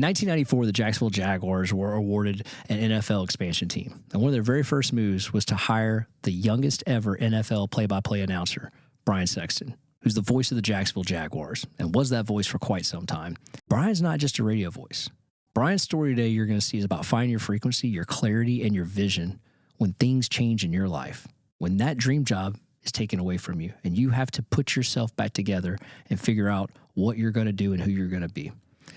1994, the Jacksonville Jaguars were awarded an NFL expansion team. And one of their very first moves was to hire the youngest ever NFL play-by-play announcer, Brian Sexton, who's the voice of the Jacksonville Jaguars and was that voice for quite some time. Brian's not just a radio voice. Brian's story today you're going to see is about finding your frequency, your clarity, and your vision when things change in your life, when that dream job is taken away from you and you have to put yourself back together and figure out what you're going to do and who you're going to be.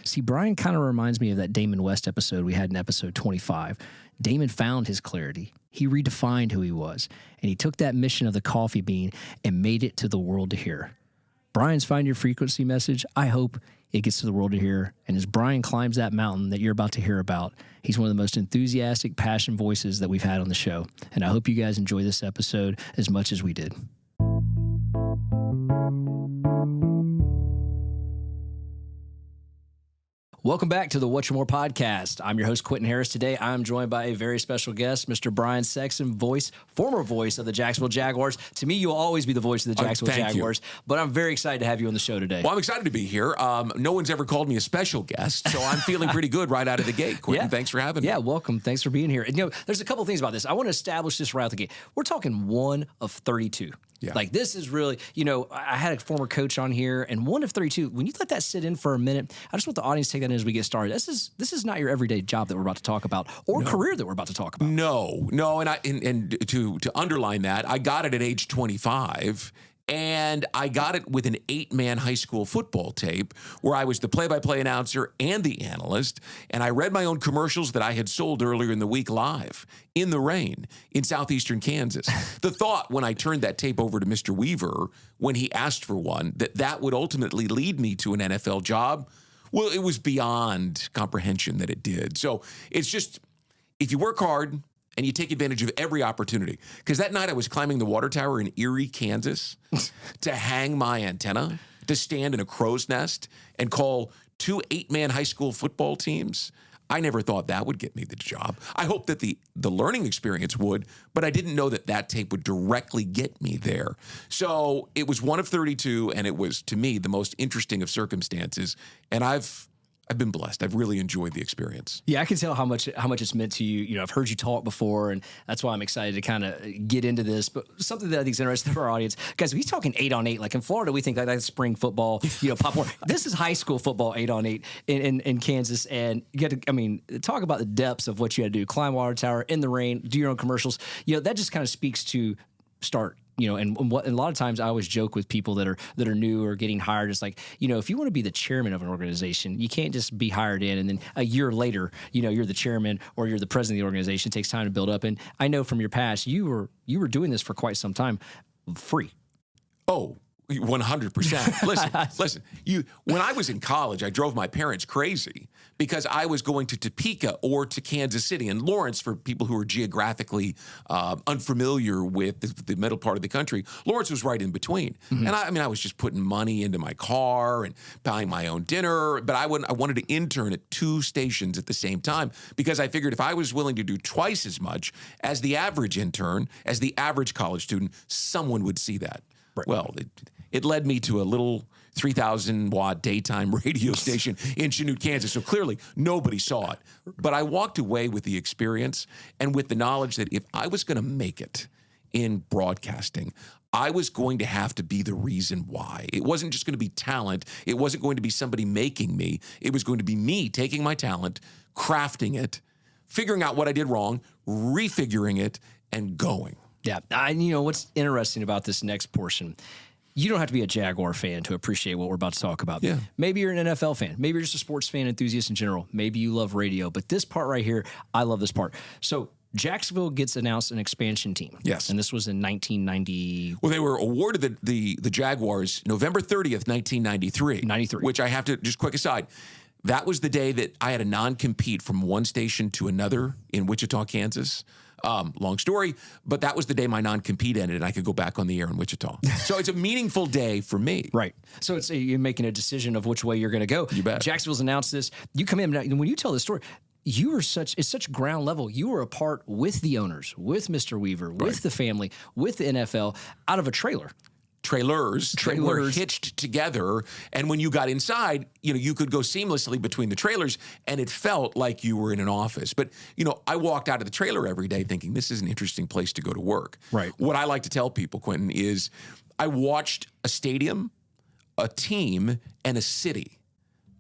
See, Brian kind of reminds me of that Damon West episode we had in episode 25. Damon found his clarity. He redefined who he was, and he took that mission of the coffee bean and made it to the world to hear. Brian's Find Your Frequency message, I hope it gets to the world to hear. And as Brian climbs that mountain that you're about to hear about, he's one of the most enthusiastic, passionate voices that we've had on the show. And I hope you guys enjoy this episode as much as we did. Welcome back to the What You More podcast. I'm your host, Quinton Harris. Today, I'm joined by a very special guest, Mr. Brian Sexton, former voice of the Jacksonville Jaguars. To me, you'll always be the voice of the Jacksonville Jaguars, but I'm very excited to have you on the show today. Well, I'm excited to be here. No one's ever called me a special guest, so I'm feeling pretty good right out of the gate. Quinton, thanks for having me. Yeah, welcome. Thanks for being here. And, there's a couple of things about this. I want to establish this right out the gate. We're talking one of 32. Yeah. Like, this is really, I had a former coach on here, and one of 32, when you let that sit in for a minute, I just want the audience to take that in as we get started. This is not your everyday job that we're about to talk about or career that we're about to talk about. No. And to underline that, I got it at age 25. And I got it with an 8-man high school football tape where I was the play-by-play announcer and the analyst. And I read my own commercials that I had sold earlier in the week live in the rain in southeastern Kansas. The thought when I turned that tape over to Mr. Weaver, when he asked for one, that would ultimately lead me to an NFL job, well, it was beyond comprehension that it did. So it's just, if you work hard and you take advantage of every opportunity. Because that night I was climbing the water tower in Erie, Kansas, to hang my antenna, to stand in a crow's nest and call 2 8-man high school football teams. I never thought that would get me the job. I hoped that the learning experience would, but I didn't know that tape would directly get me there. So it was one of 32, and it was, to me, the most interesting of circumstances. And I've been blessed. I've really enjoyed the experience. Yeah, I can tell how much it's meant to you. I've heard you talk before, and that's why I'm excited to kind of get into this. But something that I think is interesting for our audience, guys, he's talking 8-on-8. Like in Florida, we think that's spring football, popcorn. This is high school football, 8-on-8 in Kansas. And you got to, talk about the depths of what you had to do: climb water tower in the rain, do your own commercials. That just kind of speaks to start. And a lot of times I always joke with people that are new or getting hired. It's like, if you want to be the chairman of an organization, you can't just be hired in and then a year later, you're the chairman or you're the president of the organization. It takes time to build up. And I know from your past, you were doing this for quite some time, free. Oh, 100%. Listen. When I was in college, I drove my parents crazy because I was going to Topeka or to Kansas City. And Lawrence, for people who are geographically unfamiliar with the middle part of the country, Lawrence was right in between. Mm-hmm. And I was just putting money into my car and buying my own dinner. But I wanted to intern at 2 stations at the same time because I figured if I was willing to do twice as much as the average intern, as the average college student, someone would see that. Right. Well, it led me to a little 3,000-watt daytime radio station in Chanute, Kansas. So clearly, nobody saw it. But I walked away with the experience and with the knowledge that if I was going to make it in broadcasting, I was going to have to be the reason why. It wasn't just going to be talent. It wasn't going to be somebody making me. It was going to be me taking my talent, crafting it, figuring out what I did wrong, refiguring it, and going. Yeah. What's interesting about this next portion, you don't have to be a Jaguar fan to appreciate what we're about to talk about. Yeah. Maybe you're an NFL fan. Maybe you're just a sports fan enthusiast in general. Maybe you love radio. But this part right here, I love this part. So Jacksonville gets announced an expansion team. Yes. And this was in 1990. Well, they were awarded the Jaguars November 30th, 1993. 93. Which I have to, just quick aside, that was the day that I had a non-compete from one station to another in Wichita, Kansas. Long story, but that was the day my non-compete ended and I could go back on the air in Wichita. So it's a meaningful day for me. Right. So you're making a decision of which way you're going to go. You bet. Jacksonville's announced this. You come in, when you tell this story, it's such ground level. You were a part with the owners, with Mr. Weaver, with the family, with the NFL, out of a trailer. trailers that were hitched together. And when you got inside, you could go seamlessly between the trailers, and it felt like you were in an office. But, I walked out of the trailer every day thinking this is an interesting place to go to work. Right. What I like to tell people, Quinton, is I watched a stadium, a team, and a city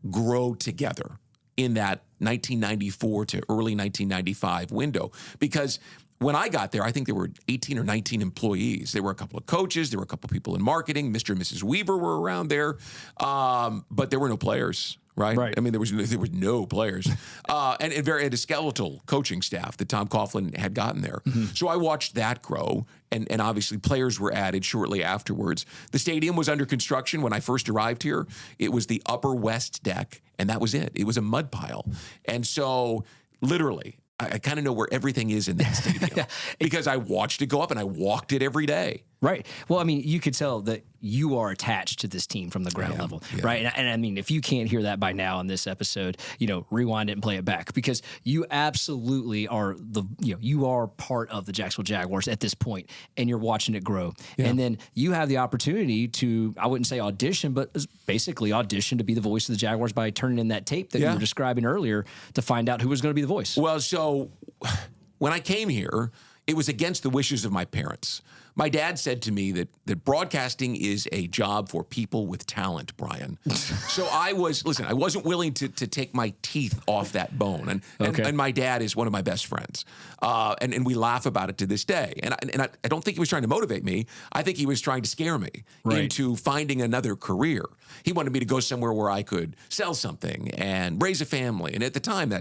grow together in that 1994 to early 1995 window. Because when I got there, I think there were 18 or 19 employees. There were a couple of coaches. There were a couple of people in marketing. Mr. and Mrs. Weaver were around there. But there were no players, right? I mean, there was no players. And a skeletal coaching staff that Tom Coughlin had gotten there. Mm-hmm. So I watched that grow. And obviously players were added shortly afterwards. The stadium was under construction when I first arrived here. It was the upper west deck, and that was it. It was a mud pile. And so literally, I kind of know where everything is in that stadium because I watched it go up and I walked it every day. Right. Well, I mean, you could tell that you are attached to this team from the ground level, right? And I mean, if you can't hear that by now in this episode, rewind it and play it back because you absolutely are you are part of the Jacksonville Jaguars at this point, and you're watching it grow. Yeah. And then you have the opportunity to, I wouldn't say audition, but basically audition to be the voice of the Jaguars by turning in that tape that you were describing earlier to find out who was going to be the voice. Well, so when I came here, it was against the wishes of my parents. My dad said to me that broadcasting is a job for people with talent, Brian. So I wasn't willing to take my teeth off that bone. And my dad is one of my best friends. And we laugh about it to this day. And I don't think he was trying to motivate me. I think he was trying to scare me into finding another career. He wanted me to go somewhere where I could sell something and raise a family. And at the time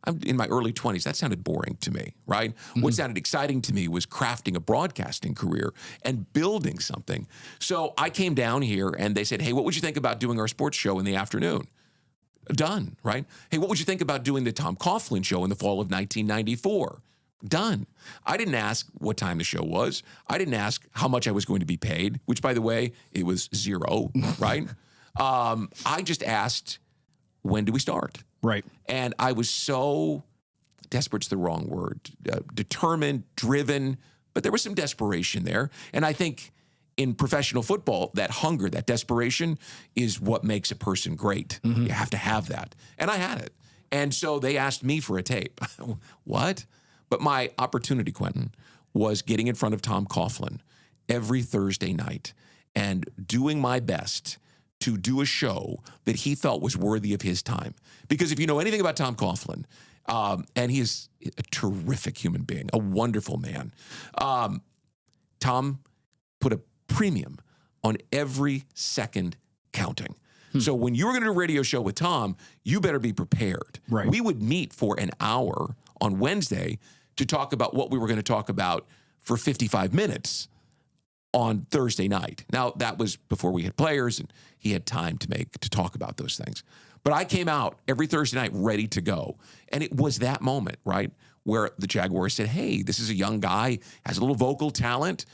I'm in my early 20s. That sounded boring to me, right? Mm-hmm. What sounded exciting to me was crafting a broadcasting career and building something. So I came down here and they said, hey, what would you think about doing our sports show in the afternoon? Done, right? Hey, what would you think about doing the Tom Coughlin show in the fall of 1994? Done. I didn't ask what time the show was. I didn't ask how much I was going to be paid, which, by the way, it was zero, right? I just asked, when do we start? Right. And I was so, desperate's the wrong word, determined, driven, but there was some desperation there. And I think in professional football, that hunger, that desperation is what makes a person great. Mm-hmm. You have to have that. And I had it. And so they asked me for a tape. What? But my opportunity, Quinton, was getting in front of Tom Coughlin every Thursday night and doing my best to do a show that he felt was worthy of his time. Because if you know anything about Tom Coughlin, and he is a terrific human being, a wonderful man, Tom put a premium on every second counting. So when you were going to do a radio show with Tom, you better be prepared. Right. We would meet for an hour on Wednesday to talk about what we were going to talk about for 55 minutes on Thursday night. Now, that was before we had players and he had time to talk about those things. But I came out every Thursday night ready to go. And it was that moment, right, where the Jaguars said, hey, this is a young guy, has a little vocal talent.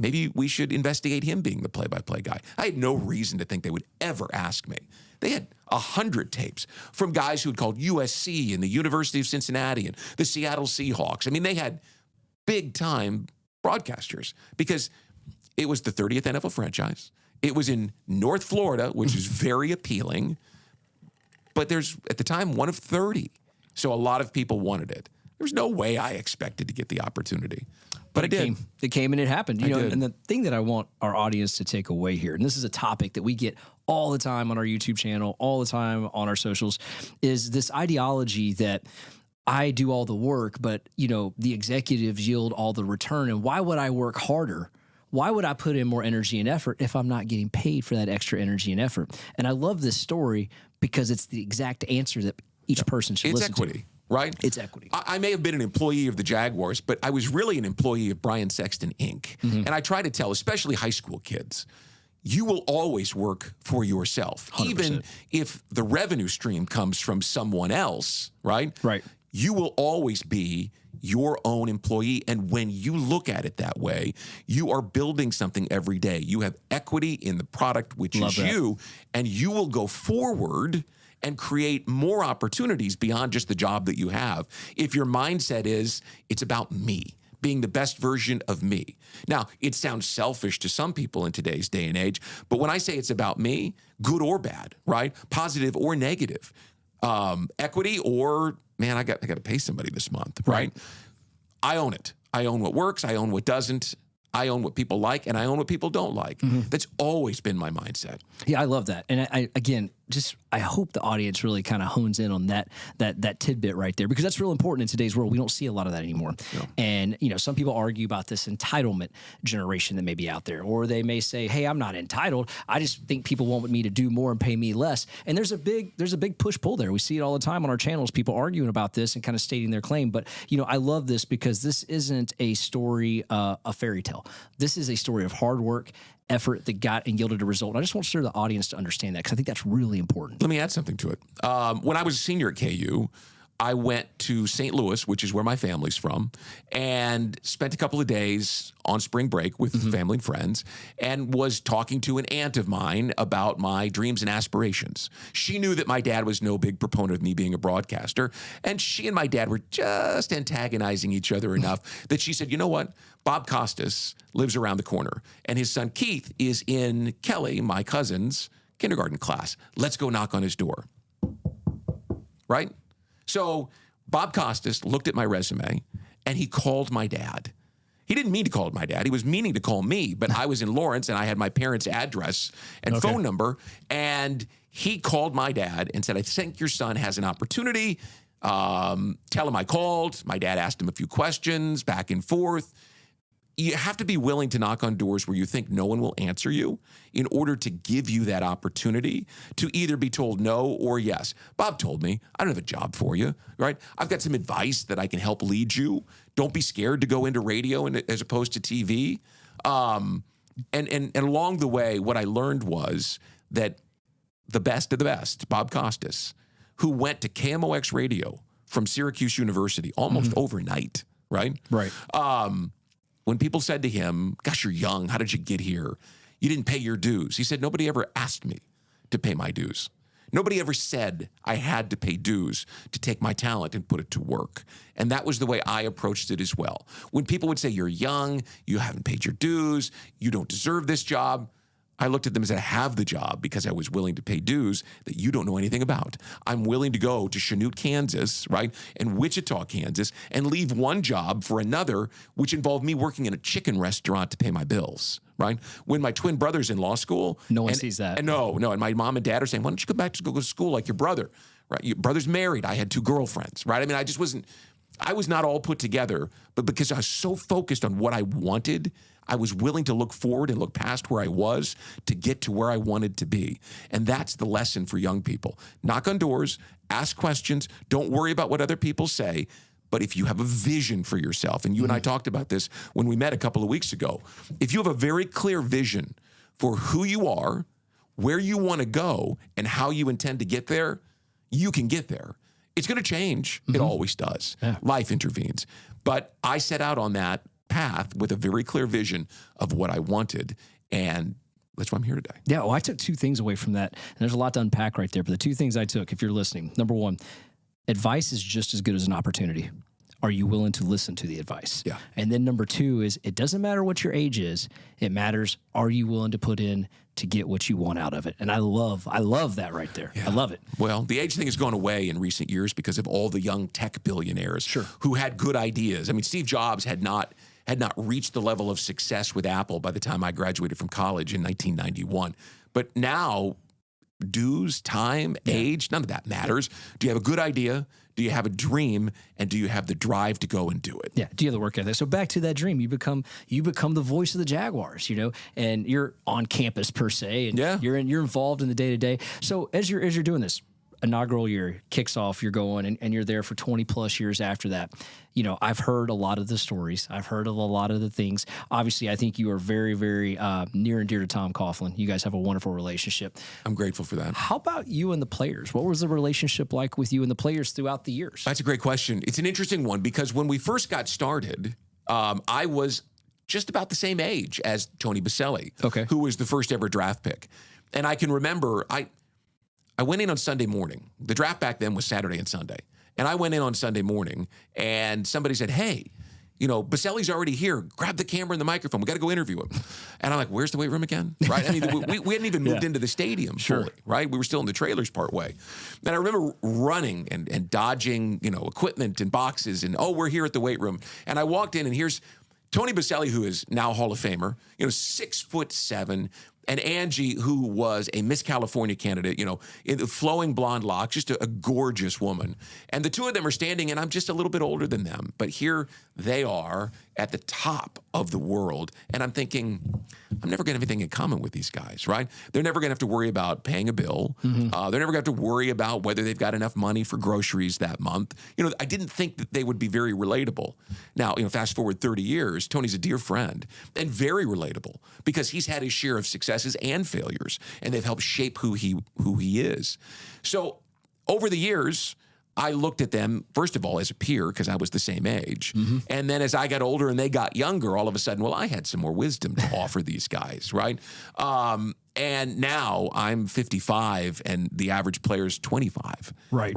Maybe we should investigate him being the play-by-play guy. I had no reason to think they would ever ask me. They had 100 tapes from guys who had called USC and the University of Cincinnati and the Seattle Seahawks. I mean, they had big-time broadcasters because it was the 30th NFL franchise. It was in North Florida, which is very appealing. But there's, at the time, one of 30. So a lot of people wanted it. There was no way I expected to get the opportunity. But it did. It came and it happened. You know, and the thing that I want our audience to take away here, and this is a topic that we get all the time on our YouTube channel, all the time on our socials, is this ideology that I do all the work, but, you know, the executives yield all the return. And why would I work harder? Why would I put in more energy and effort if I'm not getting paid for that extra energy and effort? And I love this story because it's the exact answer that each person should listen to. It's equity, right? It's equity. I may have been an employee of the Jaguars, but I was really an employee of Brian Sexton, Inc. Mm-hmm. And I try to tell, especially high school kids, you will always work for yourself. 100%. Even if the revenue stream comes from someone else, right? Right. You will always be your own employee. And when you look at it that way, you are building something every day. You have equity in the product, which is you, and you will go forward and create more opportunities beyond just the job that you have. If your mindset is, it's about me, being the best version of me. Now, it sounds selfish to some people in today's day and age, but when I say it's about me, good or bad, right? Positive or negative, equity or, man, I got to pay somebody this month, right? I own it. I own what works. I own what doesn't. I own what people like, and I own what people don't like. That's always been my mindset. Yeah, I love that. And I again, I hope the audience really kind of hones in on that tidbit right there, because that's real important in today's world. We don't see a lot of that anymore. No. And, some people argue about this entitlement generation that may be out there, or they may say, hey, I'm not entitled. I just think people want me to do more and pay me less. And there's a big push-pull there. We see it all the time on our channels, people arguing about this and kind of stating their claim. But, I love this because this isn't a story, a fairy tale. This is a story of hard work, effort that got and yielded a result. And I just want the audience to understand that, because I think that's really important. Let me add something to it. When I was a senior at KU, I went to St. Louis, which is where my family's from, and spent a couple of days on spring break with family and friends, and was talking to an aunt of mine about my dreams and aspirations. She knew that my dad was no big proponent of me being a broadcaster, and she and my dad were just antagonizing each other enough that she said, you know what? Bob Costas lives around the corner, and his son Keith is in Kelly, my cousin's kindergarten class. Let's go knock on his door. Right? So Bob Costas looked at my resume, and he called my dad. He didn't mean to call my dad. He was meaning to call me, but I was in Lawrence, and I had my parents' address and phone number, and he called my dad and said, I think your son has an opportunity. Tell him I called. My dad asked him a few questions, back and forth. You have to be willing to knock on doors where you think no one will answer you in order to give you that opportunity to either be told no or yes. Bob told me, I don't have a job for you, right? I've got some advice that I can help lead you. Don't be scared to go into radio as opposed to TV. And along the way, what I learned was that the best of the best, Bob Costas, who went to KMOX radio from Syracuse University almost overnight, right? Right. When people said to him, gosh, you're young. How did you get here? You didn't pay your dues. He said, nobody ever asked me to pay my dues. Nobody ever said I had to pay dues to take my talent and put it to work. And that was the way I approached it as well. When people would say, you're young, you haven't paid your dues, you don't deserve this job, I looked at them and said, I have the job because I was willing to pay dues that you don't know anything about. I'm willing to go to Chanute, Kansas, right, and Wichita, Kansas, and leave one job for another, which involved me working in a chicken restaurant to pay my bills, right? When my twin brother's in law school. No one sees that. And and my mom and dad are saying, why don't you come back to go to school like your brother, right? Your brother's married. I had 2 girlfriends, right? I mean, I was not all put together, but because I was so focused on what I wanted, I was willing to look forward and look past where I was to get to where I wanted to be. And that's the lesson for young people. Knock on doors, ask questions, don't worry about what other people say. But if you have a vision for yourself, and you and I talked about this when we met a couple of weeks ago, if you have a very clear vision for who you are, where you want to go, and how you intend to get there, you can get there. It's going to change. It always does. Yeah. Life intervenes. But I set out on that path with a very clear vision of what I wanted, and that's why I'm here today. Yeah, well, I took 2 things away from that, and there's a lot to unpack right there, but the 2 things I took, if you're listening, number 1, advice is just as good as an opportunity. Are you willing to listen to the advice? Yeah. And then number 2 is, it doesn't matter what your age is, it matters, are you willing to put in to get what you want out of it? And I love that right there. Yeah. I love it. Well, the age thing has gone away in recent years because of all the young tech billionaires who had good ideas. I mean, Steve Jobs had not reached the level of success with Apple by the time I graduated from college in 1991. But now, dues, time, age, none of that matters. Do you have a good idea? Do you have a dream? And do you have the drive to go and do it? Yeah. Do you have the work ethic? So back to that dream, you become the voice of the Jaguars, and you're on campus per se, and you're involved in the day-to-day. So as you're doing this, inaugural year kicks off, you're going and you're there for 20 plus years after that. I've heard a lot of the stories. I've heard of a lot of the things. Obviously, I think you are very, very near and dear to Tom Coughlin. You guys have a wonderful relationship. I'm grateful for that. How about you and the players? What was the relationship like with you and the players throughout the years? That's a great question. It's an interesting one because when we first got started, I was just about the same age as Tony Baselli, who was the first ever draft pick. And I can remember, I went in on Sunday morning. The draft back then was Saturday and Sunday. And I went in on Sunday morning, and somebody said, hey, Baselli's already here. Grab the camera and the microphone. We got to go interview him. And I'm like, where's the weight room again? Right? I mean, we hadn't even moved into the stadium fully, right? We were still in the trailers part way. And I remember running and dodging, equipment and boxes and, we're here at the weight room. And I walked in and here's Tony Baselli, who is now Hall of Famer, 6'7", and Angie, who was a Miss California candidate, in the flowing blonde locks, just a gorgeous woman. And the two of them are standing, and I'm just a little bit older than them. But here they are at the top of the world. And I'm thinking, I'm never going to have anything in common with these guys, right? They're never going to have to worry about paying a bill. They're never going to have to worry about whether they've got enough money for groceries that month. I didn't think that they would be very relatable. Now, fast forward 30 years, Tony's a dear friend and very relatable because he's had his share of successes and failures, and they've helped shape who he is. So over the years, I looked at them, first of all, as a peer because I was the same age. And then as I got older and they got younger, all of a sudden, I had some more wisdom to offer these guys, right? And now I'm 55 and the average player is 25. Right.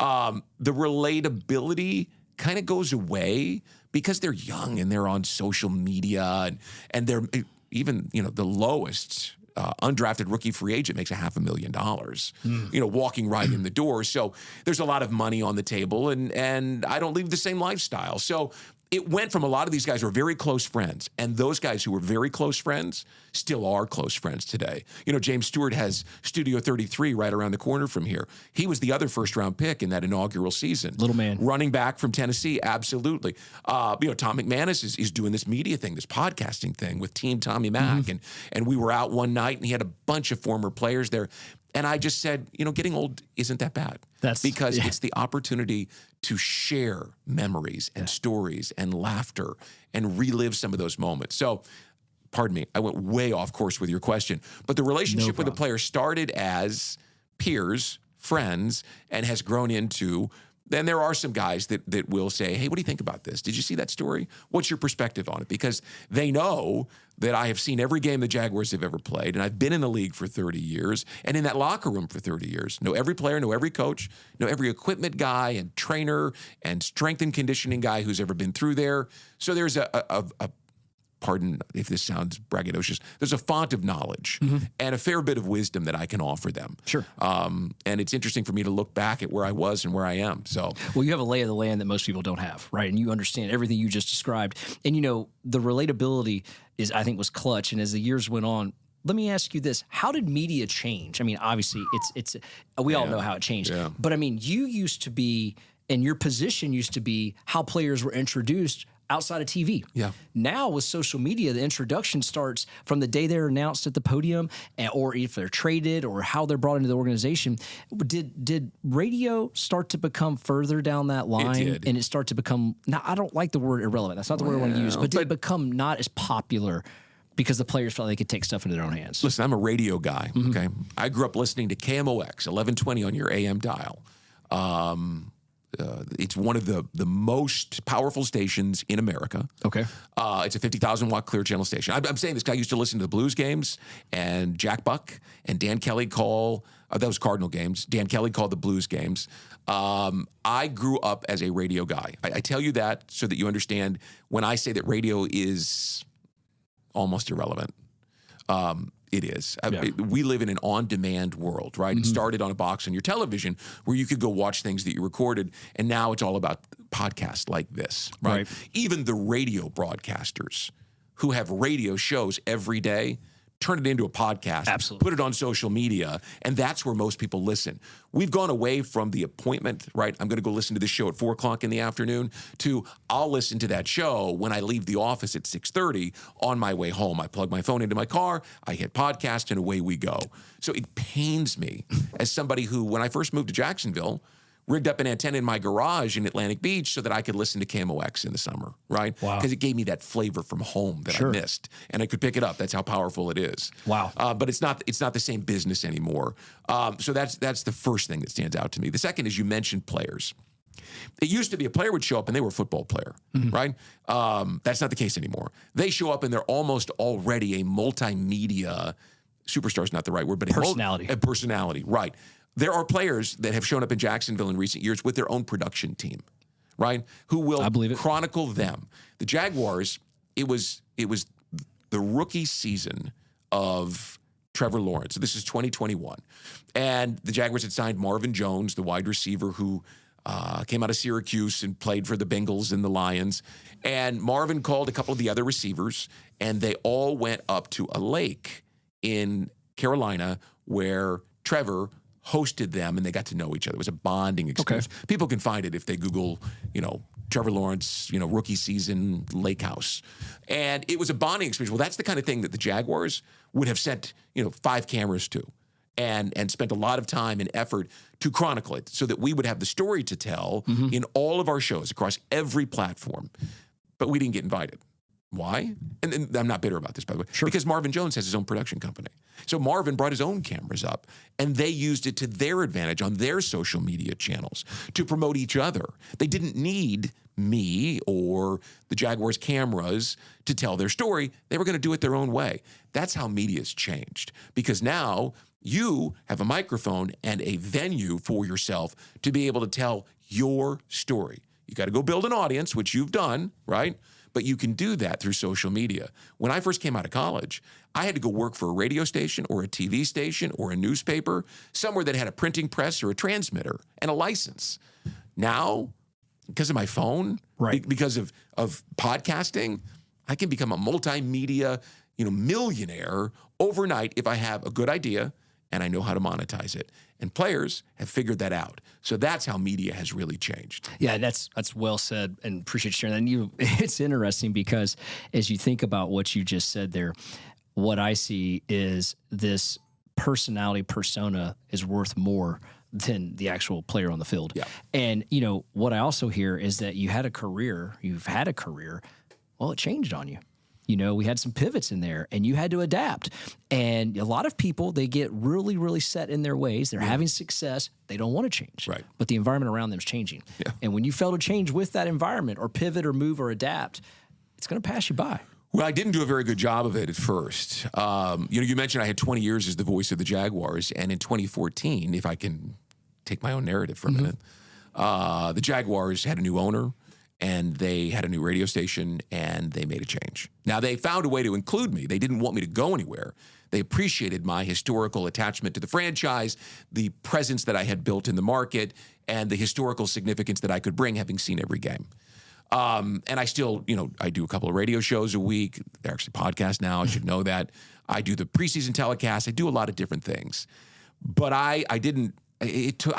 The relatability kind of goes away because they're young and they're on social media and they're even, the lowest undrafted rookie free agent makes $500,000, walking right in the door. So there's a lot of money on the table and I don't live the same lifestyle. So it went from a lot of these guys who are very close friends, and those guys who were very close friends still are close friends today. James Stewart has Studio 33 right around the corner from here. He was the other first-round pick in that inaugural season. Little man. Running back from Tennessee, absolutely. Tom McManus is doing this media thing, this podcasting thing with Team Tommy Mack, and we were out one night, and he had a bunch of former players there. And I just said, getting old isn't that bad. Because it's the opportunity to share memories and stories and laughter and relive some of those moments. So, pardon me, I went way off course with your question. But the relationship with the player started as peers, friends, and has grown into... Then there are some guys that will say, hey, what do you think about this? Did you see that story? What's your perspective on it? Because they know that I have seen every game the Jaguars have ever played, and I've been in the league for 30 years and in that locker room for 30 years. Know every player, know every coach, know every equipment guy and trainer and strength and conditioning guy who's ever been through there. So there's a pardon if this sounds braggadocious, there's a font of knowledge and a fair bit of wisdom that I can offer them. Sure. And it's interesting for me to look back at where I was and where I am. So, well, you have a lay of the land that most people don't have, right? And you understand everything you just described. And, the relatability was clutch. And as the years went on, let me ask you this. How did media change? I mean, obviously, we all know how it changed. Yeah. But, you used to be, and your position used to be how players were introduced outside of TV. Yeah. Now with social media, the introduction starts from the day they're announced at the podium, or if they're traded, or how they're brought into the organization. Did radio start to become further down that line? It did. And it started to become, now I don't like the word irrelevant. That's not the word I want to use, but did it become not as popular because the players felt they could take stuff into their own hands? Listen, I'm a radio guy, okay? I grew up listening to KMOX, 1120 on your AM dial. It's one of the most powerful stations in America. Okay. It's a 50,000 watt clear channel station. I'm saying this guy used to listen to the Blues games, and Jack Buck and Dan Kelly call, that was Cardinal games. Dan Kelly called the Blues games. I grew up as a radio guy. I tell you that so that you understand when I say that radio is almost irrelevant. It is. Yeah. We live in an on-demand world, right? It started on a box on your television where you could go watch things that you recorded, and now it's all about podcasts like this, right? Even the radio broadcasters who have radio shows every day turn it into a podcast, put it on social media, and that's where most people listen. We've gone away from the appointment, right? I'm going to go listen to this show at 4 o'clock in the afternoon to I'll listen to that show when I leave the office at 6:30 on my way home. I plug my phone into my car, I hit podcast, and away we go. So it pains me as somebody who, when I first moved to Jacksonville, rigged up an antenna in my garage in Atlantic Beach so that I could listen to KMOX in the summer, right? Wow. Because it gave me that flavor from home that I missed, and I could pick it up. That's how powerful it is. Wow. But it's not the same business anymore. So that's the first thing that stands out to me. The second is you mentioned players. It used to be a player would show up and they were a football player, right? That's not the case anymore. They show up and they're almost already a multimedia, superstar is not the right word, but a personality, right? There are players that have shown up in Jacksonville in recent years with their own production team, right? Who will I believe it. chronicle them. The Jaguars, it was the rookie season of Trevor Lawrence. So this is 2021. And the Jaguars had signed Marvin Jones, the wide receiver who came out of Syracuse and played for the Bengals and the Lions. And Marvin called a couple of the other receivers, and they all went up to a lake in Carolina where Trevor hosted them, and they got to know each other. It was a bonding experience. Okay. People can find it if they Google, Trevor Lawrence, rookie season lake house. And it was a bonding experience. Well, that's the kind of thing that the Jaguars would have sent, 5 cameras to and spent a lot of time and effort to chronicle it so that we would have the story to tell in all of our shows across every platform. But we didn't get invited. Why? And I'm not bitter about this, by the way. Sure. Because Marvin Jones has his own production company. So Marvin brought his own cameras up, and they used it to their advantage on their social media channels to promote each other. They didn't need me or the Jaguars cameras to tell their story. They were going to do it their own way. That's how media's changed. Because now you have a microphone and a venue for yourself to be able to tell your story. You got to go build an audience, which you've done, right? But you can do that through social media. When I first came out of college, I had to go work for a radio station or a TV station or a newspaper, somewhere that had a printing press or a transmitter and a license. Now, because of my phone, right, because of podcasting, I can become a multimedia, millionaire overnight if I have a good idea and I know how to monetize it. And players have figured that out. So that's how media has really changed. Yeah, that's well said, and appreciate you sharing that. And it's interesting because as you think about what you just said there, what I see is this personality persona is worth more than the actual player on the field. Yeah. And, what I also hear is that you've had a career, well, it changed on you. We had some pivots in there, and you had to adapt. And a lot of people, they get really, really set in their ways. They're having success. They don't want to change. Right. But the environment around them is changing. Yeah. And when you fail to change with that environment or pivot or move or adapt, it's going to pass you by. Well, I didn't do a very good job of it at first. You mentioned I had 20 years as the voice of the Jaguars. And in 2014, if I can take my own narrative for a minute, the Jaguars had a new owner. And they had a new radio station, and they made a change. Now, they found a way to include me. They didn't want me to go anywhere. They appreciated my historical attachment to the franchise, the presence that I had built in the market, and the historical significance that I could bring, having seen every game. And I still, I do a couple of radio shows a week. They're actually podcasts now. I should know that. I do the preseason telecast. I do a lot of different things. But I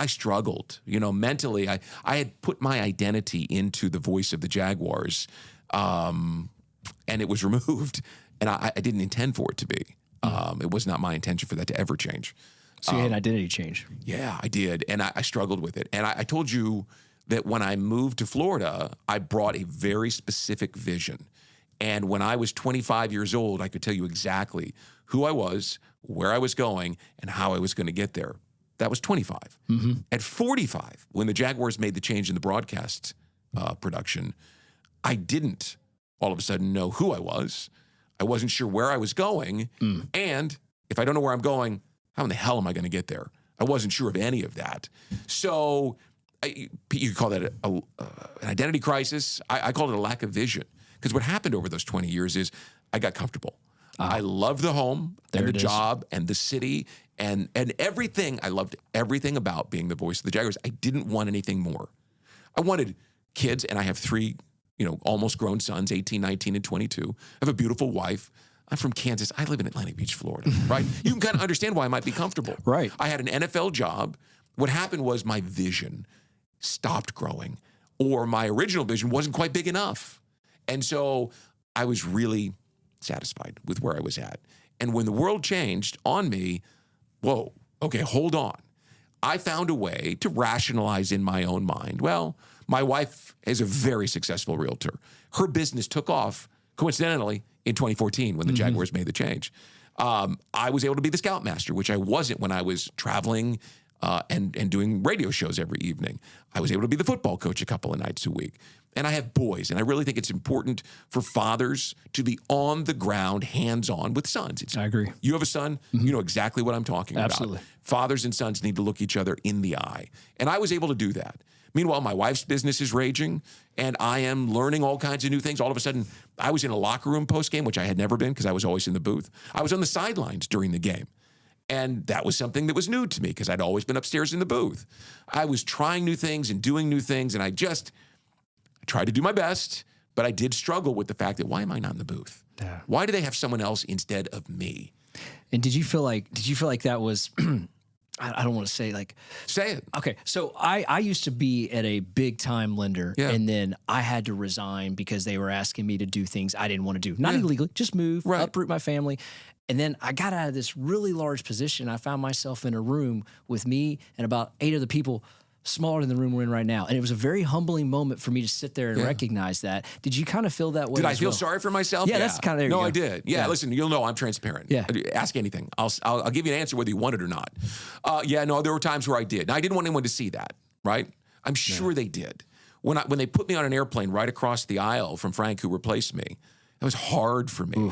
struggled, mentally. I had put my identity into the voice of the Jaguars, and it was removed, and I didn't intend for it to be. It was not my intention for that to ever change. So you had an identity change. Yeah, I did, and I struggled with it. And I told you that when I moved to Florida, I brought a very specific vision. And when I was 25 years old, I could tell you exactly who I was, where I was going, and how I was going to get there. That was 25. At 45, when the Jaguars made the change in the broadcast production, I didn't all of a sudden know who I was. I wasn't sure where I was going. And if I don't know where I'm going, how in the hell am I going to get there? I wasn't sure of any of that. So you could call that an identity crisis. I called it a lack of vision. Because what happened over those 20 years is I got comfortable. I loved the home and the job and the city and everything. I loved everything about being the voice of the Jaguars. I didn't want anything more. I wanted kids, and I have 3, almost grown sons, 18, 19, and 22. I have a beautiful wife. I'm from Kansas. I live in Atlantic Beach, Florida, right? You can kind of understand why I might be comfortable. Right. I had an NFL job. What happened was my vision stopped growing, or my original vision wasn't quite big enough. And so I was really satisfied with where I was at. And when the world changed on me, whoa, okay, hold on. I found a way to rationalize in my own mind. Well, my wife is a very successful realtor. Her business took off, coincidentally, in 2014 when the Jaguars made the change. I was able to be the scoutmaster, which I wasn't when I was traveling and doing radio shows every evening. I was able to be the football coach a couple of nights a week. And I have boys, and I really think it's important for fathers to be on the ground, hands-on with sons. I agree. You have a son, you know exactly what I'm talking Absolutely. about. Fathers and sons need to look each other in the eye. And I was able to do that Meanwhile, my wife's business is raging, and I am learning all kinds of new things. All of a sudden, I was in a locker room post-game, which I had never been because I was always in the booth. I was on the sidelines during the game. And that was something that was new to me because I'd always been upstairs in the booth. I was trying new things and doing new things, and I tried to do my best, but I did struggle with the fact that why am I not in the booth? Yeah. Why do they have someone else instead of me? And did you feel like that was I don't want to say like Say it. Okay, so I used to be at a big time lender, and then I had to resign because they were asking me to do things I didn't want to do. Not illegally, just move, uproot my family. And then I got out of this really large position. I found myself in a room with me and about 8 other people smaller than the room we're in right now. And it was a very humbling moment for me to sit there and recognize that. Did you kind of feel that way? Did I feel sorry for myself? Yeah, that's kind of, No, I did. Yeah, listen, you'll know I'm transparent. Yeah. Ask anything. I'll give you an answer whether you want it or not. There were times where I did. Now, I didn't want anyone to see that, right? I'm sure they did. When they put me on an airplane right across the aisle from Frank, who replaced me, it was hard for me.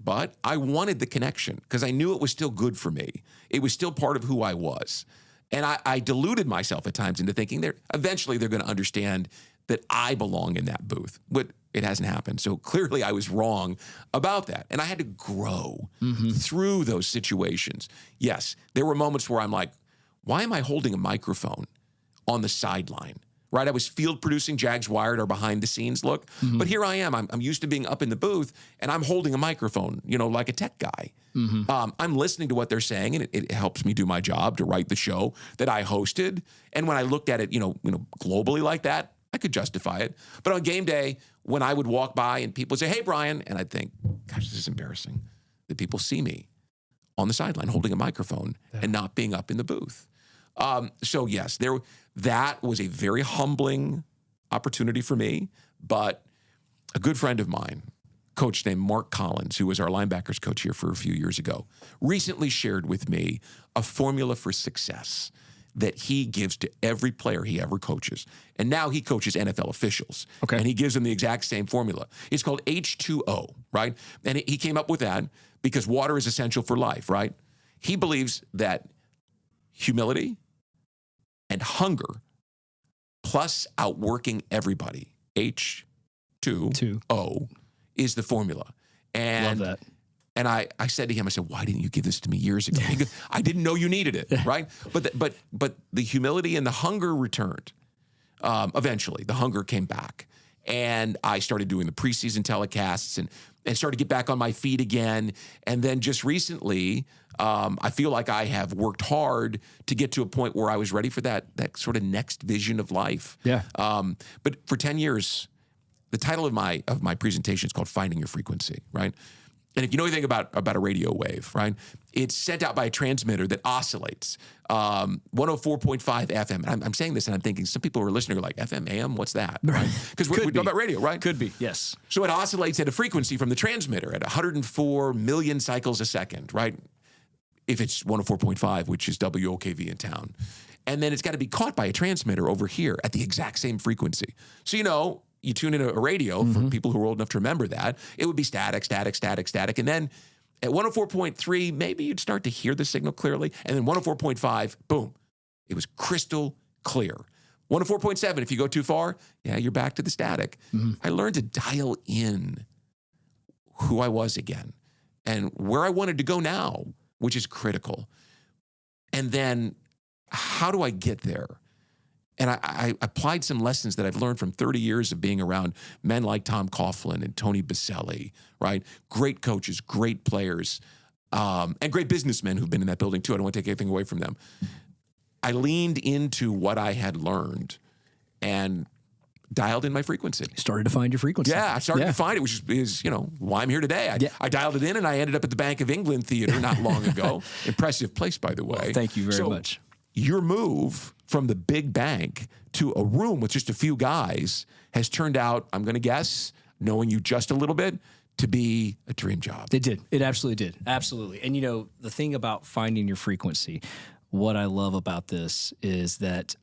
But I wanted the connection because I knew it was still good for me. It was still part of who I was. And I deluded myself at times into thinking eventually they're going to understand that I belong in that booth. But it hasn't happened. So clearly I was wrong about that. And I had to grow through those situations. Yes, there were moments where I'm like, why am I holding a microphone on the sideline? Right, I was field producing Jags Wired, our behind the scenes look. But here I am. I'm used to being up in the booth, and I'm holding a microphone, like a tech guy. I'm listening to what they're saying, and it helps me do my job to write the show that I hosted. And when I looked at it, globally like that, I could justify it. But on game day, when I would walk by and people would say, "Hey, Brian," and I'd think, "Gosh, this is embarrassing that people see me on the sideline holding a microphone and not being up in the booth." So yes, that was a very humbling opportunity for me, but a good friend of mine, coach named Mark Collins, who was our linebackers coach here for a few years ago, recently shared with me a formula for success that he gives to every player he ever coaches. And now he coaches NFL officials. Okay. And he gives them the exact same formula. It's called H2O, right? And he came up with that because water is essential for life, right? He believes that humility and hunger plus outworking everybody, H2O, is the formula. And, love that. And I said to him, I said, why didn't you give this to me years ago? He goes, I didn't know you needed it, right? But the humility and the hunger returned. Eventually, the hunger came back. And I started doing the preseason telecasts and started to get back on my feet again. And then just recently, I feel like I have worked hard to get to a point where I was ready for that sort of next vision of life. Yeah. But for 10 years, the title of my presentation is called Finding Your Frequency, right? And if you know anything about a radio wave, right, it's sent out by a transmitter that oscillates, 104.5 FM. And I'm saying this and I'm thinking some people who are listening are like, FM, AM, what's that? Right? Because we're talking about radio, right? Could be, yes. So it oscillates at a frequency from the transmitter at 104 million cycles a second, right? If it's 104.5, which is WOKV in town. And then it's got to be caught by a transmitter over here at the exact same frequency. So, you tune in a radio, for people who are old enough to remember that, it would be static, static, static, static. And then at 104.3, maybe you'd start to hear the signal clearly. And then 104.5, boom, it was crystal clear. 104.7, if you go too far, you're back to the static. I learned to dial in who I was again and where I wanted to go now, which is critical. And then how do I get there? And I applied some lessons that I've learned from 30 years of being around men like Tom Coughlin and Tony Baselli, right? Great coaches, great players, and great businessmen who've been in that building too. I don't want to take anything away from them. I leaned into what I had learned and dialed in my frequency. Started to find your frequency. Yeah, I started to find it, which is why I'm here today. I dialed it in and I ended up at the Bank of England Theater not long ago. Impressive place, by the way. Well, thank you very much. Your move from the big bank to a room with just a few guys has turned out, I'm going to guess, knowing you just a little bit, to be a dream job. It did. It absolutely did. Absolutely. And the thing about finding your frequency, what I love about this is that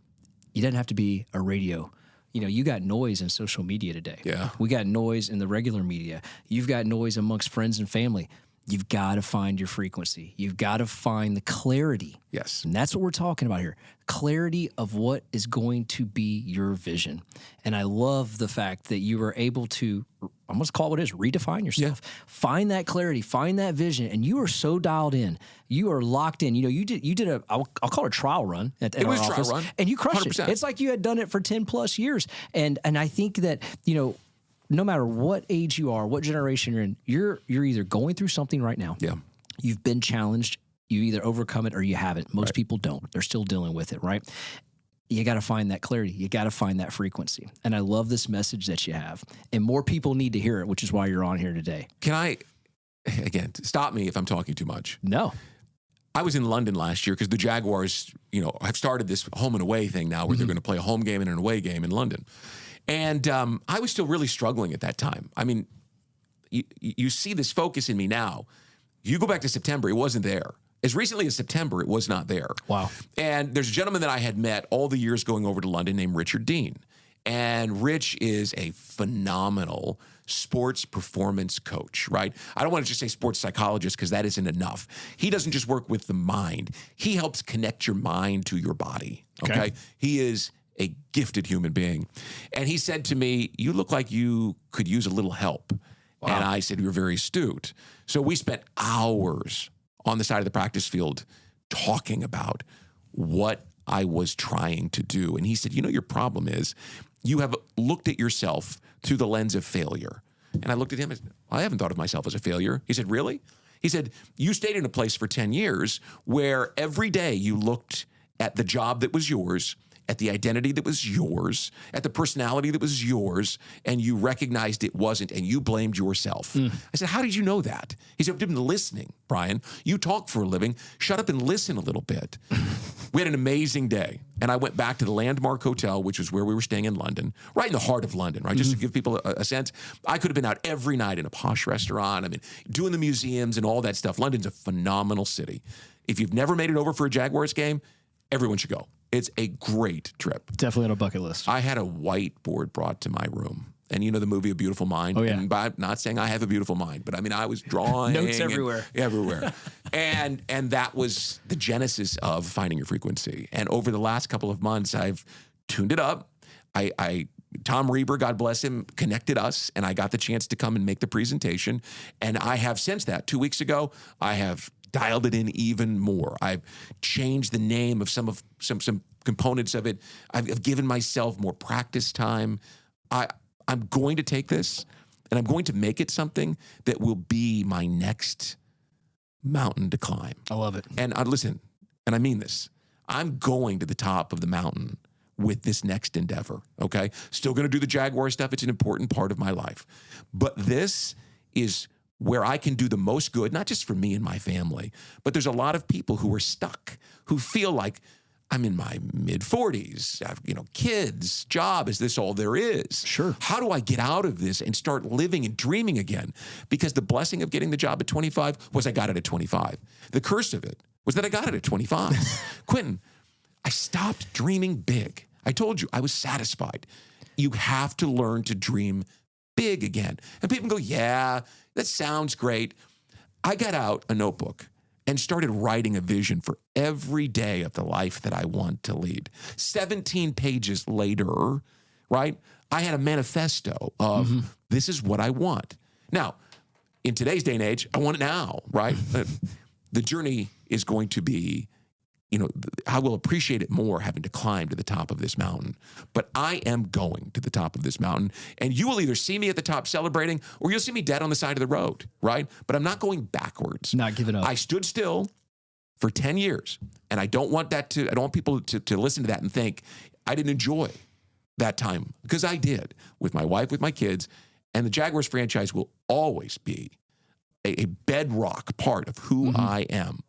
you don't have to be a radio. You got noise in social media today. Yeah. We got noise in the regular media. You've got noise amongst friends and family. You've got to find your frequency. You've got to find the clarity. Yes. And that's what we're talking about here. Clarity of what is going to be your vision. And I love the fact that you were able to, I'm going to call it what it is, redefine yourself. Yeah. Find that clarity, find that vision, and you are so dialed in. You are locked in. You know, you did a, I'll call it a trial run at our office. It was a trial run. And you crushed 100%. It. It's like you had done it for 10 plus years. And I think that, you know, no matter what age you are, what generation you're in, you're either going through something right now. Yeah. You've been challenged. You either overcome it or you haven't. Most people don't. They're still dealing with it, right? You got to find that clarity. You got to find that frequency. And I love this message that you have. And more people need to hear it, which is why you're on here today. Can I, again, stop me if I'm talking too much? No. I was in London last year because the Jaguars, you know, have started this home and away thing now where they're going to play a home game and an away game in London. And I was still really struggling at that time. I mean, you see this focus in me now. You go back to September, it wasn't there. As recently as September, it was not there. Wow. And there's a gentleman that I had met all the years going over to London named Richard Dean. And Rich is a phenomenal sports performance coach, right? I don't want to just say sports psychologist because that isn't enough. He doesn't just work with the mind. He helps connect your mind to your body, okay? He is a gifted human being. And he said to me, you look like you could use a little help. Wow. And I said, you're very astute. So we spent hours on the side of the practice field talking about what I was trying to do. And he said, you know, your problem is you have looked at yourself through the lens of failure. And I looked at him and said, I haven't thought of myself as a failure. He said, really? He said, you stayed in a place for 10 years where every day you looked at the job that was yours, at the identity that was yours, at the personality that was yours, and you recognized it wasn't, and you blamed yourself. I said, how did you know that? He said, I've been listening, Brian. You talk for a living. Shut up and listen a little bit. We had an amazing day, and I went back to the Landmark Hotel, which was where we were staying in London, right in the heart of London, right? Just to give people a sense. I could have been out every night in a posh restaurant. I mean, doing the museums and all that stuff. London's a phenomenal city. If you've never made it over for a Jaguars game, everyone should go. It's a great trip. Definitely on a bucket list. I had a whiteboard brought to my room. And you know the movie A Beautiful Mind? Oh, yeah. And by not saying I have a beautiful mind, but I mean, I was drawing. Notes everywhere. Everywhere. and that was the genesis of finding your frequency. And over the last couple of months, I've tuned it up. Tom Reber, God bless him, connected us, and I got the chance to come and make the presentation. And I have since that, 2 weeks ago, I have dialed it in even more. I've changed the name of some components of it. I've given myself more practice time. I'm going to take this and I'm going to make it something that will be my next mountain to climb. I love it. And listen, and I mean this, I'm going to the top of the mountain with this next endeavor, okay? Still going to do the Jaguar stuff. It's an important part of my life. But this is where I can do the most good, not just for me and my family, but there's a lot of people who are stuck, who feel like I'm in my mid-40s, I have, kids, job, is this all there is? Sure. How do I get out of this and start living and dreaming again? Because the blessing of getting the job at 25 was I got it at 25. The curse of it was that I got it at 25. Quinton, I stopped dreaming big. I told you, I was satisfied. You have to learn to dream big again. And people go, yeah, that sounds great. I got out a notebook and started writing a vision for every day of the life that I want to lead. 17 pages later, right, I had a manifesto of this is what I want. Now, in today's day and age, I want it now, right? The journey is going to be, I will appreciate it more having to climb to the top of this mountain. But I am going to the top of this mountain. And you will either see me at the top celebrating or you'll see me dead on the side of the road, right? But I'm not going backwards. Not giving up. I stood still for 10 years. And I don't want people to listen to that and think I didn't enjoy that time, because I did, with my wife, with my kids. And the Jaguars franchise will always be a bedrock part of who I am.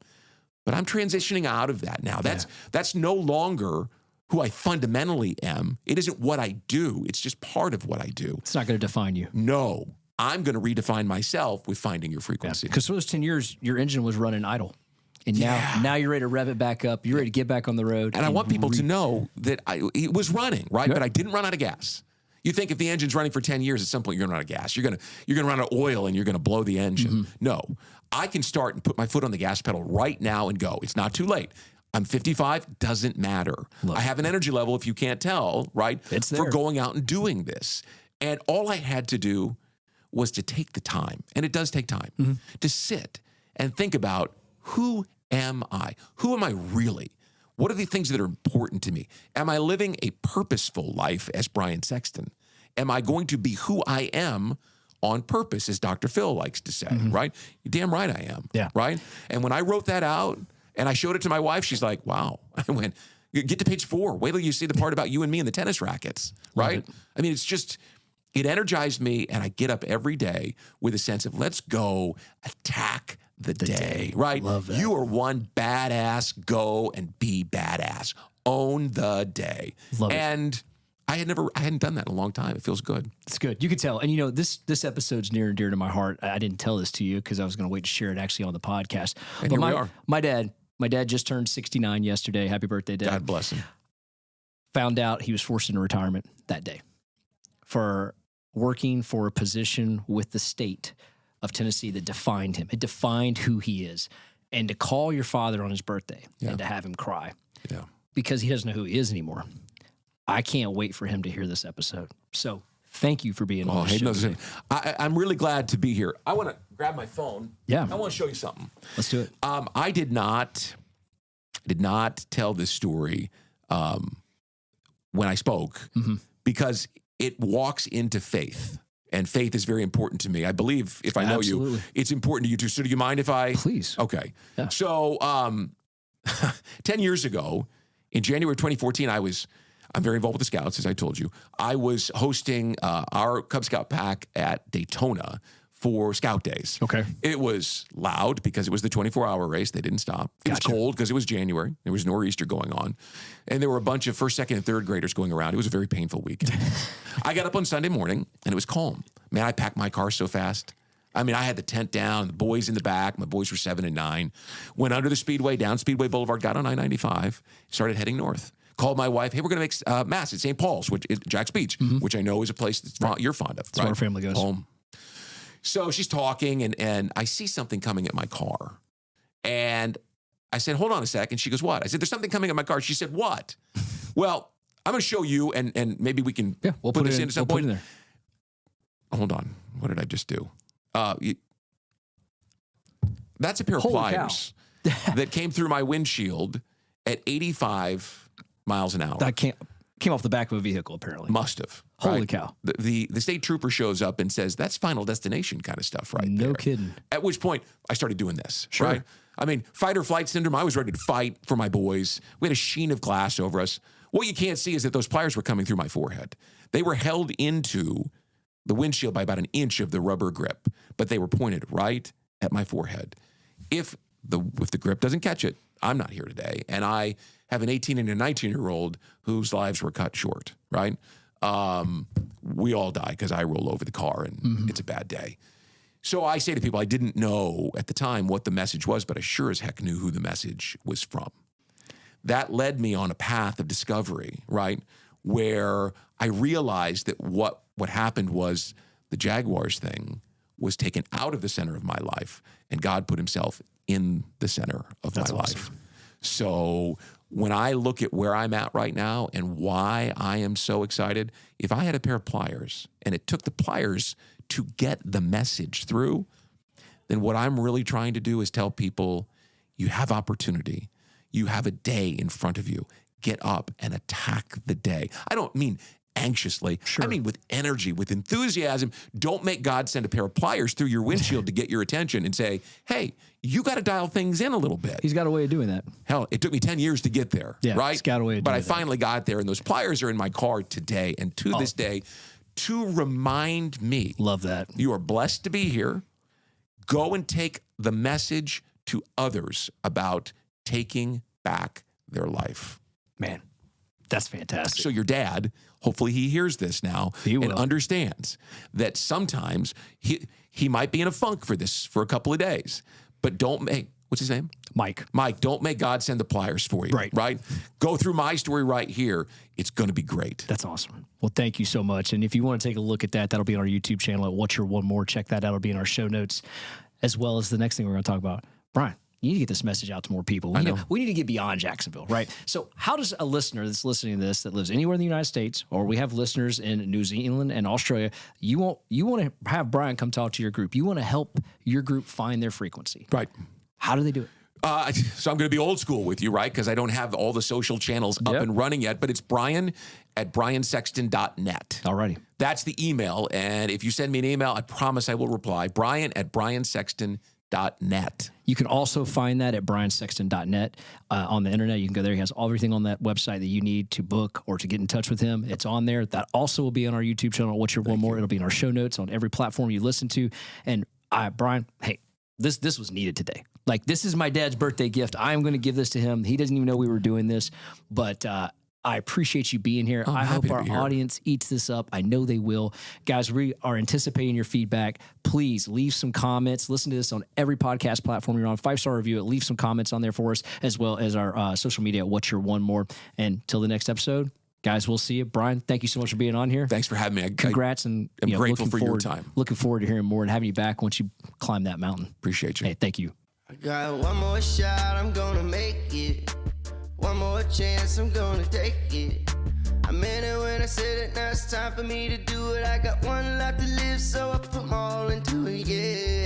But I'm transitioning out of that now. That's no longer who I fundamentally am. It isn't what I do. It's just part of what I do. It's not going to define you. No. I'm going to redefine myself with finding your frequency. Because for those 10 years, your engine was running idle. And now you're ready to rev it back up. You're ready to get back on the road. And I want people to know that it was running, right? But I didn't run out of gas. You think if the engine's running for 10 years, at some point you're going to run out of gas. You're going to run out of oil and you're going to blow the engine. No, I can start and put my foot on the gas pedal right now and go. It's not too late. I'm 55, doesn't matter. I have an energy level, if you can't tell, right? It's there. For going out and doing this. And all I had to do was to take the time, and it does take time, to sit and think about, who am I? Who am I really? What are the things that are important to me? Am I living a purposeful life as Brian Sexton? Am I going to be who I am on purpose, as Dr. Phil likes to say, right? You're damn right I am, right? And when I wrote that out and I showed it to my wife, she's like, wow. I went, get to page 4. Wait till you see the part about you and me and the tennis rackets, right? I mean, it's just, it energized me, and I get up every day with a sense of, let's go attack the day, right? Love that. You are one badass, go and be badass. Own the day. Love it. And I hadn't done that in a long time. It feels good. It's good. You could tell. And, you know, this episode's near and dear to my heart. I didn't tell this to you because I was going to wait to share it actually on the podcast. And but here we are. My dad just turned 69 yesterday. Happy birthday, Dad. God bless him. Found out he was forced into retirement that day for working for a position with the state of Tennessee that defined him. It defined who he is. And to call your father on his birthday and to have him cry because he doesn't know who he is anymore. I can't wait for him to hear this episode. So thank you for being on the show today. I'm really glad to be here. I want to grab my phone. Yeah. I want to show you something. Let's do it. I did not tell this story when I spoke because it walks into faith. And faith is very important to me. I believe, if I know you, it's important to you too. So do you mind if I? Please. Okay. Yeah. So 10 years ago, in January 2014, I'm very involved with the Scouts, as I told you. I was hosting our Cub Scout pack at Daytona for Scout Days. Okay. It was loud because it was the 24-hour race. They didn't stop. It was cold because it was January. There was nor'easter going on. And there were a bunch of first, second, and third graders going around. It was a very painful weekend. I got up on Sunday morning, and it was calm. Man, I packed my car so fast. I mean, I had the tent down, the boys in the back. My boys were 7 and 9. Went under the Speedway, down Speedway Boulevard, got on I-95, started heading north. Called my wife, hey, we're going to make Mass at St. Paul's, which is Jack's Beach, which I know is a place that you're fond of. That's where our family goes. Home. So she's talking, and I see something coming at my car. And I said, hold on a second. She goes, what? I said, there's something coming at my car. She said, what? Well, I'm going to show you, and maybe we can we'll put this in at some point. Put it in there. Hold on. What did I just do? That's a pair of pliers that came through my windshield at 85 miles an hour. That came off the back of a vehicle, apparently. Must have. Holy cow. The state trooper shows up and says, that's Final Destination kind of stuff right there. No kidding. At which point, I started doing this, Sure. right? I mean, fight or flight syndrome, I was ready to fight for my boys. We had a sheen of glass over us. What you can't see is that those pliers were coming through my forehead. They were held into the windshield by about an inch of the rubber grip, but they were pointed right at my forehead. If the grip doesn't catch it, I'm not here today. And I have an 18 and a 19-year-old whose lives were cut short, right? We all die because I roll over the car and it's a bad day. So I say to people, I didn't know at the time what the message was, but I sure as heck knew who the message was from. That led me on a path of discovery, right? Where I realized that what happened was the Jaguars thing was taken out of the center of my life, and God put himself in the center of my life. So when I look at where I'm at right now and why I am so excited, if I had a pair of pliers and it took the pliers to get the message through, then what I'm really trying to do is tell people, you have opportunity. You have a day in front of you. Get up and attack the day. I don't mean anxiously. Sure. I mean with energy, with enthusiasm. Don't make God send a pair of pliers through your windshield to get your attention and say, hey, you got to dial things in a little bit. He's got a way of doing that. Hell, it took me 10 years to get there, right? He's got a way of but doing I that. finally got there, and those pliers are in my car today and to this day to remind me. Love that. You are blessed to be here. Go and take the message to others about taking back their life. Man, that's fantastic. So your dad, hopefully he hears this now and will. understands that sometimes he might be in a funk for this for a couple of days. But don't make What's his name? Mike. Mike, don't make God send the pliers for you. Right? Go through my story right here. It's going to be great. That's awesome. Well, thank you so much. And if you want to take a look at that, that'll be on our YouTube channel at What's Your One More. Check that out. It'll be in our show notes, as well as the next thing we're going to talk about. Brian, you need to get this message out to more people. We need to get beyond Jacksonville, right? So how does a listener that's listening to this that lives anywhere in the United States, or we have listeners in New Zealand and Australia, you want to have Brian come talk to your group. You want to help your group find their frequency. Right. How do they do it? So I'm going to be old school with you, right? Because I don't have all the social channels up and running yet, but it's brian@briansexton.net. Alrighty. That's the email. And if you send me an email, I promise I will reply. brian@briansexton.net. You can also find that at briansexton.net on the internet. You can go there. He has everything on that website that you need to book or to get in touch with him. It's on there. That also will be on our YouTube channel. What's Your One More? It'll be in our show notes on every platform you listen to. And Brian, hey, this was needed today. Like, this is my dad's birthday gift. I'm going to give this to him. He doesn't even know we were doing this, but I appreciate you being here. I hope our audience eats this up. I know they will. Guys, we are anticipating your feedback. Please leave some comments. Listen to this on every podcast platform you're on. 5-star review it. Leave some comments on there for us, as well as our social media at What's Your One More. And till the next episode, guys, we'll see you. Brian, thank you so much for being on here. Thanks for having me. Congrats. And I'm grateful for your time. Looking forward to hearing more and having you back once you climb that mountain. Appreciate you. Hey, thank you. I got one more shot, I'm gonna make it. One more chance, I'm gonna take it. I meant it when I said it, now it's time for me to do it. I got one life to live, so I put my all into it, yeah.